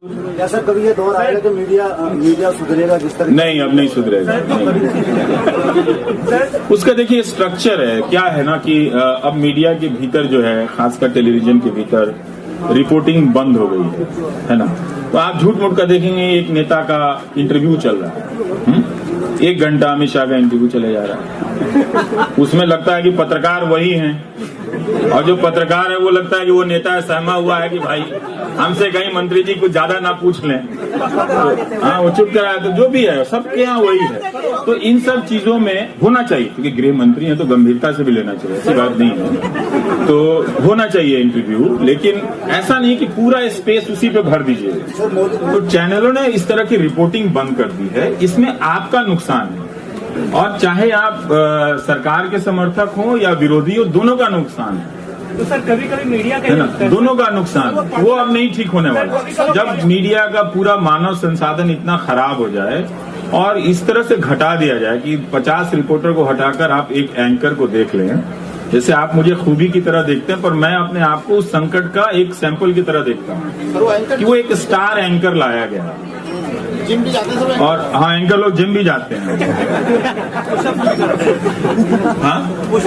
ऐसा कभी ये दौर आएगा कि मीडिया सुधरेगा जिस तरह? नहीं, अब नहीं सुधरेगा। उसका देखिए स्ट्रक्चर है, क्या है ना कि अब मीडिया के भीतर जो है, खासकर टेलीविजन के भीतर रिपोर्टिंग बंद हो गई है ना। तो आप झूठ मूठ का देखेंगे, एक नेता का इंटरव्यू चल रहा है, 1 घंटा अमित शाह का इंटरव्यू चले जा रहा है, उसमें लगता है कि पत्रकार वही हैं, और जो पत्रकार है वो लगता है कि वो नेता सहमा हुआ है कि भाई हमसे कहीं मंत्री जी कुछ ज्यादा ना पूछ लें, हाँ वो चुप कराया। तो जो भी है सबके यहाँ वही है। तो इन सब चीजों में होना चाहिए, क्योंकि गृह मंत्री है तो गंभीरता से भी लेना चाहिए, ऐसी बात नहीं है। तो होना चाहिए इंटरव्यू, लेकिन ऐसा नहीं कि पूरा स्पेस उसी पे भर दीजिए। तो चैनलों ने इस तरह की रिपोर्टिंग बंद कर दी है, इसमें आपका नुकसान है, और चाहे आप सरकार के समर्थक हो या विरोधी हो, दोनों का नुकसान है। तो सर कभी कभी मीडिया का है ना, दोनों का नुकसान, वो अब नहीं ठीक होने वाला। जब मीडिया का पूरा मानव संसाधन इतना खराब हो जाए और इस तरह से घटा दिया जाए कि 50 रिपोर्टर को हटाकर आप एक एंकर को देख लें, जैसे आप मुझे खूबी की तरह देखते हैं, पर मैं अपने आप को उस संकट का एक सैंपल की तरह देखता हूँ कि वो एक स्टार एंकर लाया गया। जिम भी जाते हैं और हाँ, एंकर लोग जिम भी जाते हैं। हाँ, वो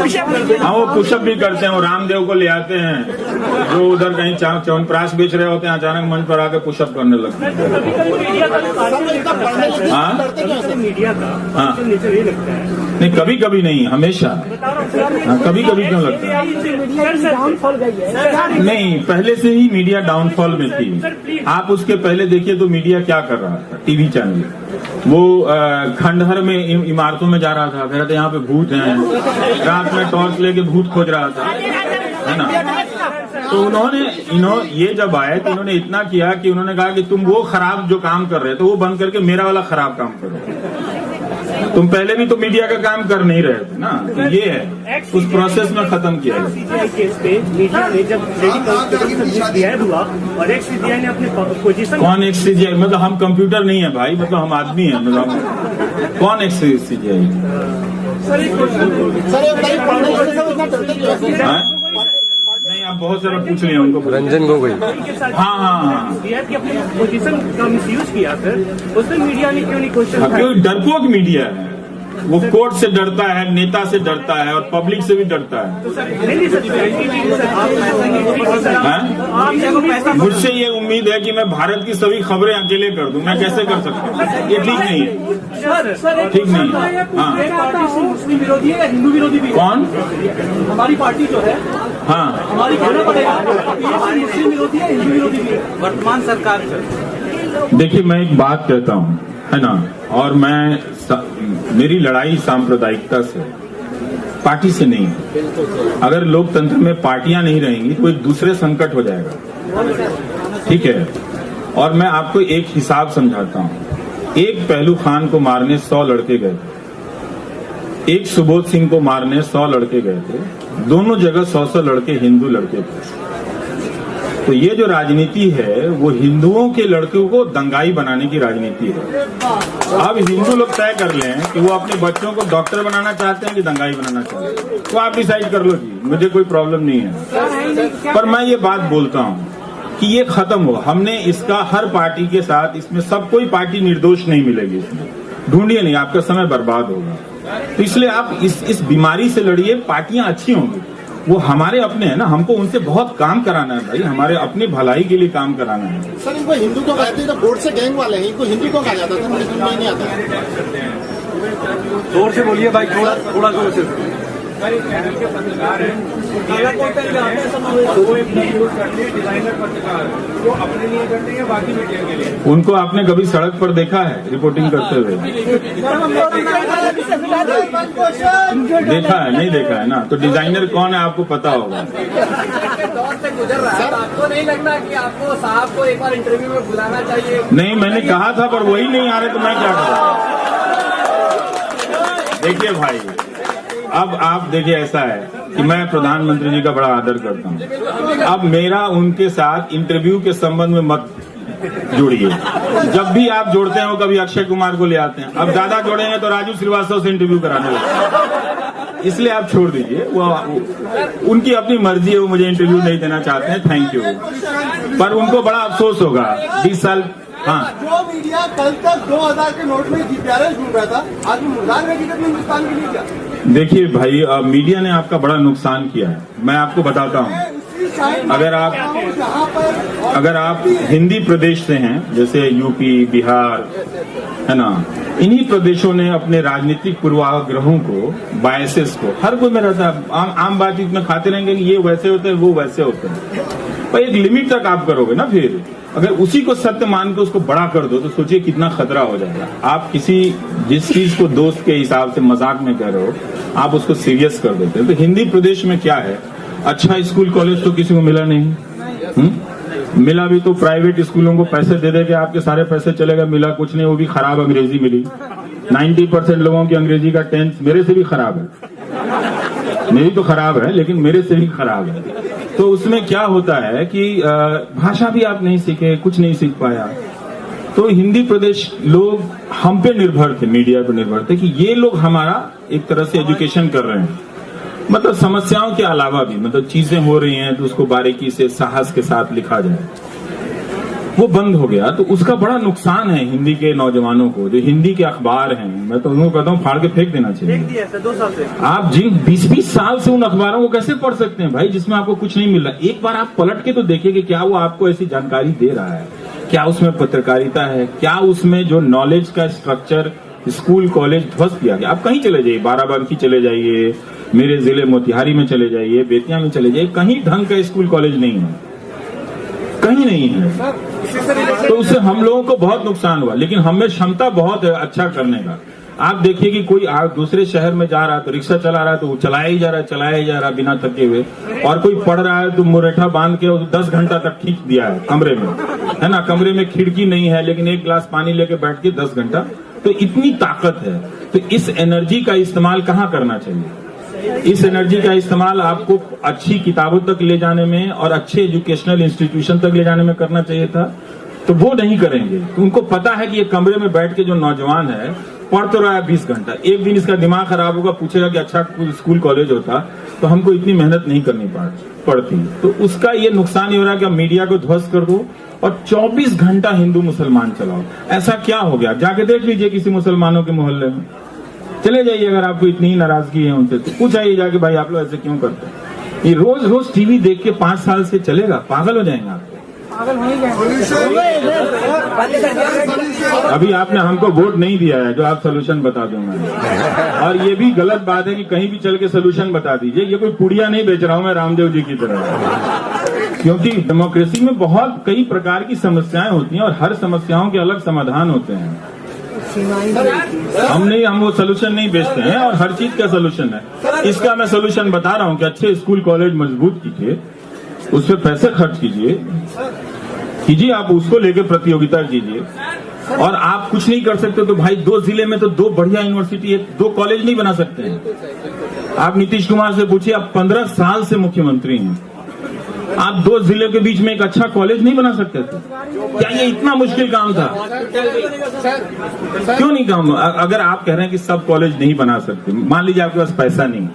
पुशअप भी करते हैं, वो रामदेव को ले आते हैं जो उधर कहीं च्यवनप्राश बेच रहे होते हैं, अचानक मंच पर आकर पुशअप करने लगते हैं। हाँ, मीडिया का हाँ, नेचर ये लगता है। नहीं, कभी कभी नहीं, हमेशा। हाँ, कभी कभी क्यों लगता है? नहीं, पहले से ही मीडिया डाउनफॉल में थी। आप उसके पहले देखिए तो मीडिया क्या कर रहा था। टीवी चैनल वो खंडहर में इमारतों में जा रहा था, कह रहे थे यहाँ पे भूत हैं, रात में टॉर्च लेके भूत खोज रहा था, है ना। तो उन्होंने ये जब आए तो इन्होंने इतना किया कि उन्होंने कहा कि तुम वो खराब जो काम कर रहे थे वो बंद करके मेरा वाला खराब काम करो। तुम पहले भी तो मीडिया का काम कर नहीं रहे थे ना, तो ये है उस प्रोसेस में खत्म किया है। सीबीआई केस पे मीडिया ने जब सीबीआई हुआ और एक सीबीआई ने अपनी पोजीशन, कौन एक सीजीआई? मतलब हम कंप्यूटर नहीं है भाई, मतलब हम आदमी हैं, मतलब कौन एक सीजीआई? नहीं, आप बहुत सारा पूछ रहे हैं उनको। रंजन गोगोई। हाँ हाँ हाँ, सीबीआई की अपनी पोजीशन का मिसयूज किया सर, उसमें मीडिया ने क्यों नहीं क्वेश्चन? क्योंकि डरपोक मीडिया है, वो कोर्ट से डरता है, नेता से डरता है और पब्लिक से भी डरता है। मुझसे ये उम्मीद है कि मैं भारत की सभी खबरें अकेले कर दूं, मैं कैसे कर सकता हूँ? ये ठीक नहीं है, ठीक नहीं है। हाँ, मुस्लिम विरोधी है या हिंदू विरोधी भी? कौन? हमारी पार्टी जो है, हाँ, हमारी कहना पड़ेगा मुस्लिम विरोधी है, हिंदू विरोधी भी है वर्तमान सरकार। देखिए मैं एक बात कहता हूँ, है ना, और मेरी लड़ाई सांप्रदायिकता से, पार्टी से नहीं है। अगर लोकतंत्र में पार्टियां नहीं रहेंगी तो एक दूसरे संकट हो जाएगा, ठीक है। और मैं आपको एक हिसाब समझाता हूँ। एक पहलू खान को मारने 100 लड़के गए थे, एक सुबोध सिंह को मारने 100 लड़के गए थे, दोनों जगह 100 लड़के हिंदू लड़के थे। तो ये जो राजनीति है वो हिंदुओं के लड़कों को दंगाई बनाने की राजनीति है। अब हिंदू लोग तय कर लें कि वो अपने बच्चों को डॉक्टर बनाना चाहते हैं कि दंगाई बनाना चाहते हैं, तो आप डिसाइड कर लो जी, मुझे कोई प्रॉब्लम नहीं है। पर मैं ये बात बोलता हूँ कि ये खत्म हो। हमने इसका हर पार्टी के साथ, इसमें सब कोई पार्टी निर्दोष नहीं मिलेगी, इसमें ढूंढिए नहीं, आपका समय बर्बाद होगा। तो इसलिए आप इस बीमारी से लड़िए, पार्टियां अच्छी होंगी, वो हमारे अपने हैं ना, हमको उनसे बहुत काम कराना है भाई, हमारे अपनी भलाई के लिए काम कराना है। सर इनको हिंदू को कहते हैं, बोर्ड से गैंग वाले हैं, इनको हिंदू को कहा जाता था, मुझे समझ नहीं आता। जोर से बोलिए भाई, थोड़ा जोर से। उनको आपने कभी सड़क पर देखा है रिपोर्टिंग करते हुए? देखा है? नहीं देखा है ना, तो डिजाइनर कौन है आपको पता होगा। दौर से गुजर रहा है, आपको नहीं लगता कि आपको साहब को एक बार इंटरव्यू में बुलाना चाहिए? नहीं, मैंने कहा था पर वही नहीं आ रहे तो मैं क्या करूं? देखिए भाई, अब आप देखिए, ऐसा है कि मैं प्रधानमंत्री जी का बड़ा आदर करता हूं। अब मेरा उनके साथ इंटरव्यू के संबंध में मत जोड़िए। जब भी आप जोड़ते हैं वो कभी अक्षय कुमार को ले आते हैं, अब ज्यादा जोड़ेंगे तो राजू श्रीवास्तव से इंटरव्यू कराने लगते हैं। इसलिए आप छोड़ दीजिए। वो उनकी अपनी मर्जी है, वो मुझे इंटरव्यू नहीं देना चाहते हैं, थैंक यू। पर उनको बड़ा अफसोस होगा 20 साल। हाँ, जो मीडिया कल तक 2000 के नोट में GPRS ढूंढ रहा था, आज वो मुर्दार हकीकत में हिंदुस्तान के लिए क्या? देखिए भाई, मीडिया ने आपका बड़ा नुकसान किया है। मैं आपको बताता हूँ, अगर आप हिंदी प्रदेश से हैं, जैसे यूपी, बिहार, है ना, इन्हीं प्रदेशों ने अपने राजनीतिक पूर्वाग्रहों को, बायसेस को, हर कोई में रहता है, आम बातचीत में खाते रहेंगे कि ये वैसे होते हैं, वो वैसे होते हैं। पर एक लिमिट तक आप करोगे ना, फिर अगर उसी को सत्य मान के उसको बड़ा कर दो तो सोचिए कितना खतरा हो जाएगा। आप जिस चीज को दोस्त के हिसाब से मजाक में कह रहे हो, आप उसको सीरियस कर देते हैं। तो हिंदी प्रदेश में क्या है, अच्छा स्कूल कॉलेज तो किसी को मिला नहीं। मिला भी तो प्राइवेट स्कूलों को पैसे दे दे के आपके सारे पैसे चले गए। मिला कुछ नहीं, वो भी खराब अंग्रेजी मिली। 90% लोगों की अंग्रेजी का 10th मेरे से भी खराब है। मेरी तो खराब है, लेकिन मेरे से भी खराब है। तो उसमें क्या होता है कि भाषा भी आप नहीं सीखे, कुछ नहीं सीख पाया। तो हिंदी प्रदेश लोग हम पे निर्भर थे, मीडिया पे निर्भर थे कि ये लोग हमारा एक तरह से एजुकेशन कर रहे हैं। मतलब समस्याओं के अलावा भी, मतलब चीजें हो रही हैं तो उसको बारीकी से, साहस के साथ लिखा जाए, वो बंद हो गया। तो उसका बड़ा नुकसान है हिंदी के नौजवानों को। जो हिंदी के अखबार हैं, मैं तो उनको कहता हूँ फाड़ के फेंक देना चाहिए। 2 साल से आप जिन 20-20 साल से उन अखबारों को कैसे पढ़ सकते हैं भाई, जिसमें आपको कुछ नहीं मिल रहा। एक बार आप पलट के तो देखिए कि क्या वो आपको ऐसी जानकारी दे रहा है, क्या उसमें पत्रकारिता है, क्या उसमें जो नॉलेज का स्ट्रक्चर स्कूल कॉलेज ध्वस्त किया गया। आप कहीं चले जाइए, बाराबंकी चले जाइए, मेरे जिले मोतिहारी में चले जाइए, बेतिया में चले जाइए, कहीं ढंग का स्कूल कॉलेज नहीं है, कहीं नहीं है। तो उससे हम लोगों को बहुत नुकसान हुआ। लेकिन हमें क्षमता बहुत है अच्छा करने का। आप देखिए कि कोई दूसरे शहर में जा रहा है तो रिक्शा चला रहा है तो वो चलाया ही जा रहा है बिना थके हुए। और कोई पढ़ रहा है तो मुरेठा बांध के 10 घंटा तक खींच दिया है कमरे में, है ना। कमरे में खिड़की नहीं है, लेकिन एक गिलास पानी लेके बैठ के 10 घंटा। तो इतनी ताकत है। तो इस एनर्जी का इस्तेमाल कहाँ करना चाहिए? इस एनर्जी का इस्तेमाल आपको अच्छी किताबों तक ले जाने में और अच्छे एजुकेशनल इंस्टीट्यूशन तक ले जाने में करना चाहिए था। तो वो नहीं करेंगे। तो उनको पता है कि ये कमरे में बैठ के जो नौजवान है पढ़ तो रहा है 20 घंटा, एक दिन इसका दिमाग खराब होगा, पूछेगा कि अच्छा स्कूल कॉलेज होता तो हमको इतनी मेहनत नहीं करनी पड़ती। तो उसका ये नुकसान ही हो रहा है कि मीडिया को ध्वस्त कर दो और 24 घंटा हिंदू मुसलमान चलाओ। ऐसा क्या हो गया? जाके देख लीजिए किसी मुसलमानों के मोहल्ले में, चले जाइए। अगर आपको इतनी नाराजगी है उनसे तो पूछाइए जाके, भाई आप लोग ऐसे क्यों करते हैं? ये रोज रोज टीवी देख के 5 साल से चलेगा? पागल हो जाएंगे आप। अभी आपने हमको वोट नहीं दिया है जो आप सोल्यूशन बता दूंगा। और ये भी गलत बात है कि कहीं भी चल के सोल्यूशन बता दीजिए। ये कोई पुड़िया नहीं बेच रहा हूं मैं रामदेव जी की तरह। क्योंकि डेमोक्रेसी में बहुत कई प्रकार की समस्याएं होती हैं और हर समस्याओं के अलग समाधान होते हैं। हम वो सोल्यूशन नहीं बेचते हैं और हर चीज का सोल्यूशन है। इसका मैं सोल्यूशन बता रहा हूं कि अच्छे स्कूल कॉलेज मजबूत कीजिए, उस पर पैसे खर्च कीजिए, आप उसको लेकर प्रतियोगिता कीजिए। और आप कुछ नहीं कर सकते तो भाई 2 जिले में तो 2 बढ़िया यूनिवर्सिटी, 2 कॉलेज नहीं बना सकते हैं। आप नीतीश कुमार से पूछिए, आप 15 साल से मुख्यमंत्री हैं, आप 2 जिले के बीच में एक अच्छा कॉलेज नहीं बना सकते थे? क्या ये इतना मुश्किल काम था? क्यों नहीं काम? अगर आप कह रहे हैं कि सब कॉलेज नहीं बना सकते, मान लीजिए आपके पास पैसा नहीं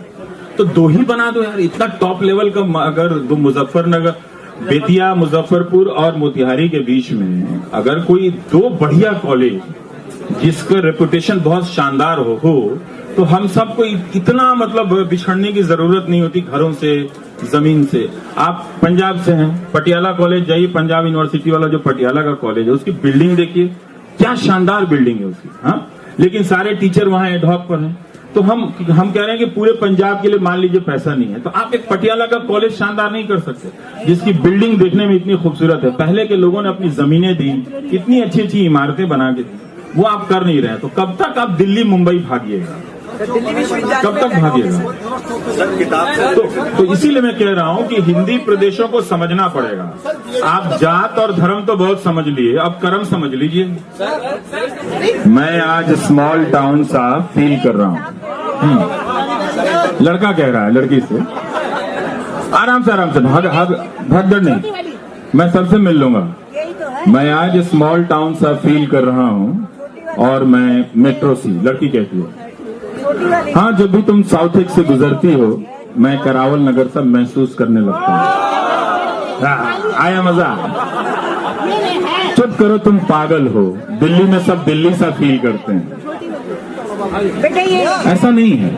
तो 2 ही बना दो यार। इतना टॉप लेवल का, अगर 2 मुजफ्फरनगर, बेतिया, मुजफ्फरपुर और मोतिहारी के बीच में अगर कोई 2 बढ़िया कॉलेज जिसका रेपुटेशन बहुत शानदार हो तो हम सबको इतना मतलब बिछड़ने की जरूरत नहीं होती घरों से, जमीन से। आप पंजाब से हैं, पटियाला कॉलेज जाइए, पंजाब यूनिवर्सिटी वाला जो पटियाला का कॉलेज है उसकी बिल्डिंग देखिए, क्या शानदार बिल्डिंग है उसकी। हाँ, लेकिन सारे टीचर वहां एडहॉक पर हैं। तो हम कह रहे हैं कि पूरे पंजाब के लिए मान लीजिए पैसा नहीं है तो आप एक पटियाला का कॉलेज शानदार नहीं कर सकते जिसकी बिल्डिंग देखने में इतनी खूबसूरत है। पहले के लोगों ने अपनी जमीनें दी, इतनी अच्छी अच्छी इमारतें बना के दी, वो आप कर नहीं रहे। तो कब तक आप दिल्ली मुंबई भागिएगा? कब तक भागिएगा? तो इसीलिए मैं कह रहा हूं कि हिंदी प्रदेशों को समझना पड़ेगा। आप जात और धर्म तो बहुत समझ लिए, अब कर्म समझ लीजिए। मैं आज स्मॉल टाउन सा फील कर रहा हूं। लड़का कह रहा है लड़की से, आराम से भागदड़ नहीं, मैं सबसे मिल लूंगा। मैं आज स्मॉल टाउन सा फील कर रहा हूं और मैं मेट्रो सी, लड़की कहती है, हाँ, जब भी तुम साउथ एक्स से गुजरती हो मैं करावल नगर सब महसूस करने लगता हूँ। आया मजा? चुप करो, तुम पागल हो। दिल्ली में सब दिल्ली सा फील करते हैं, ऐसा नहीं है।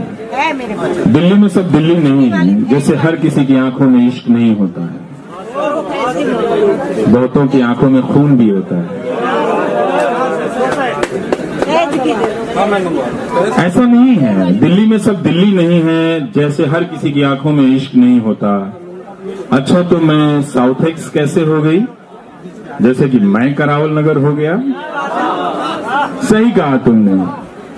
दिल्ली में सब दिल्ली नहीं है। जैसे हर किसी की आंखों में इश्क नहीं होता है, बहुतों की आंखों में खून भी होता है। ऐसा नहीं है, दिल्ली में सब दिल्ली नहीं है। जैसे हर किसी की आंखों में इश्क नहीं होता। अच्छा, तो मैं साउथ एक्स कैसे हो गई? जैसे कि मैं करावल नगर हो गया। सही कहा तुमने।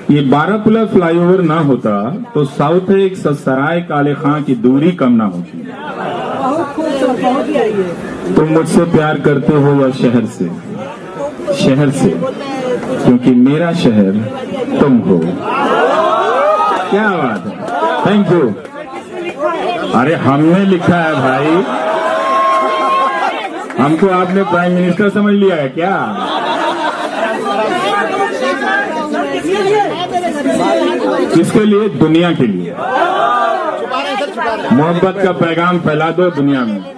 ये बारापुला फ्लाईओवर ना होता तो साउथ एक्स और सराय काले खां की दूरी कम ना होती। तुम मुझसे प्यार करते हो या शहर से? शहर से, क्योंकि मेरा शहर तुम हो। क्या बात है, थैंक यू। अरे हमने लिखा है भाई, हमको आपने प्राइम मिनिस्टर समझ लिया है क्या? किसके लिए? दुनिया के लिए। मोहब्बत का पैगाम फैला दो दुनिया में।